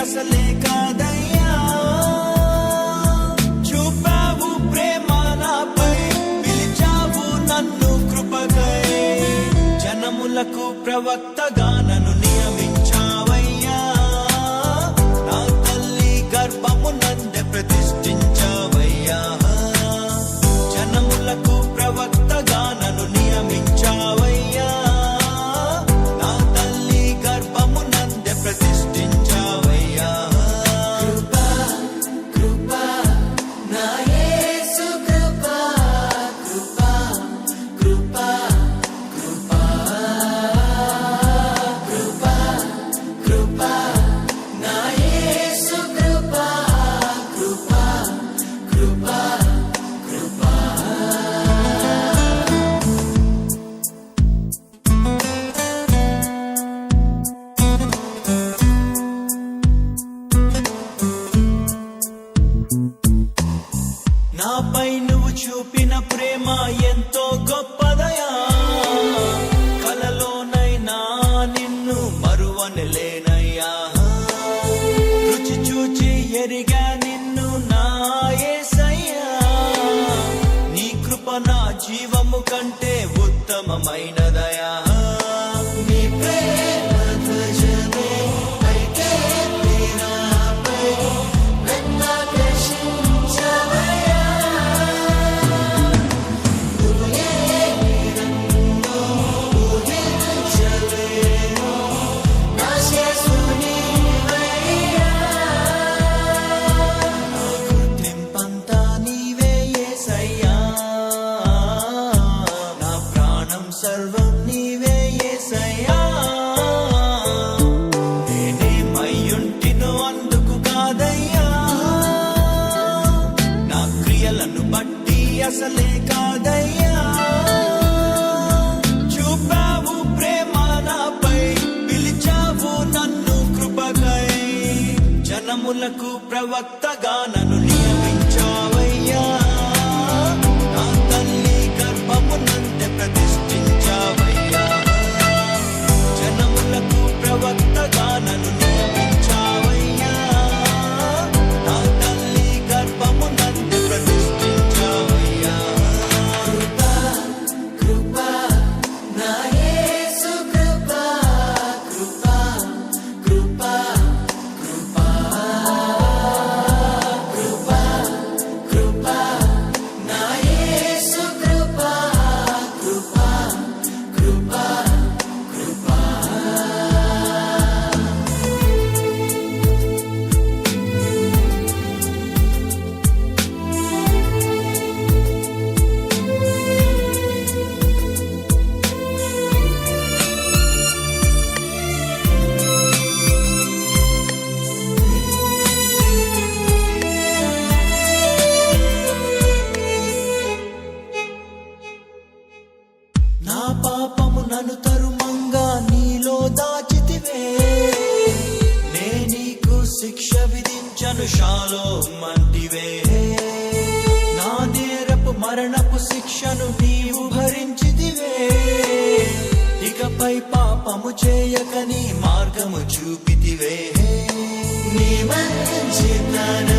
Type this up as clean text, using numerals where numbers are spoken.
అసలే కాదయ్యా చూపావు ప్రేమ నాపై పిలిచావు నన్ను కృపకై జనములకు ప్రవక్తగా నన్ను నియమించావయ్యా నా తల్లి గర్భము నందే ప్రతిష్ఠించావయ్యా జనములకు ప్రవక్తగా నన్ను నియమించావయ్యా నా తల్లి గర్భము నందే ప్రతిష్ఠించావయ్యా నాపై నువ్వు చూపిన ప్రేమ ఎంతో గొప్పదయా కలలోనైనా నిన్ను మరువనలేనయ్యా రుచి చూచి ఎరిగా నిన్ను నా యేసయ్యా నీ కృప నా జీవము కంటే ఉత్తమమైనదయా నీ ప్రేమ ధ్వజమే అయితే నాపై సర్వం నీవే యేసయ్యా నేనేమయ్యుంటినో అందుకు కాదయ్యా నా క్రియలను బట్టి అసలే కాదయ్యా చూపావు ప్రేమ నాపై పిలిచావు నన్ను కృపకై జనములకు ప్రవక్తగా నన్ను నియమించావయ్యా నా తల్లి గర్భము నందే ప్రతిష్ఠించావయ్యా జనములకు ప్రవక్తగా నన్ను నియమించావయ్యా నా తల్లి గర్భము నందే ప్రతిష్ఠించావయ్యా కృపా నా యేసు కృపా కృపా కృపా కృపా కృపా కృపా నా యేసు కృపా కృపా కృపా కృపా నా పాపము నన్ను తరుమంగా నీలో దాచితివే నే నీకు శిక్ష విధించను షాలోమ్ అంటివే నా నేరపు మరణపు శిక్షను నీవు భరించితివే, ఇకపై పాపము చేయక నీ మార్గము చూపితివే. నీ మంచి జ్ఞాన